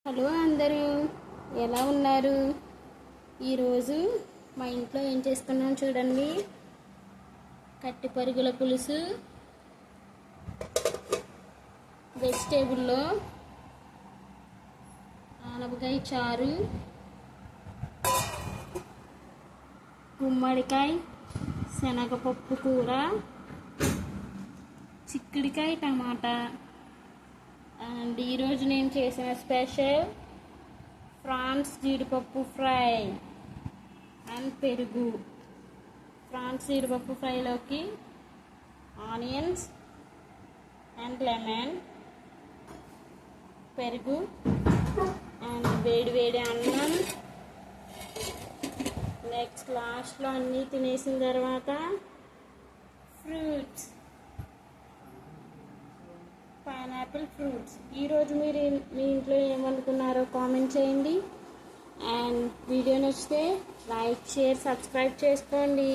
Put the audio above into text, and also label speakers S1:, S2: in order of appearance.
S1: Hello అందరూ, ఎలా ఉన్నారు? ఈరోజు మా ఇంట్లో ఏం చేస్తున్నాం చూడండి. కట్టి పరుగుల పులుసు, వెజిటేబుల్లో ఆనపకాయ చారు, గుమ్మడికాయ శనగపప్పు కూర, చిక్కుడికాయ టమాటా. అండ్ ఈరోజు నేను చేసిన స్పెషల్ ఫ్రాన్స్ జీడిపప్పు ఫ్రై అండ్ పెరుగు. ఫ్రాన్స్ జీడిపప్పు ఫ్రైలోకి ఆనియన్స్ అండ్ లెమన్, పెరుగు అండ్ వేడి వేడి అన్నం. నెక్స్ట్ లాస్ట్లో అన్నీ తినేసిన తర్వాత ఫ్రూట్స్, పైనాపిల్ ఫ్రూట్స్. ఈరోజు మీరు మీ ఇంట్లో ఏమనుకున్నారో కామెంట్ చేయండి. అండ్ వీడియో నచ్చితే లైక్, షేర్, సబ్స్క్రైబ్ చేసుకోండి.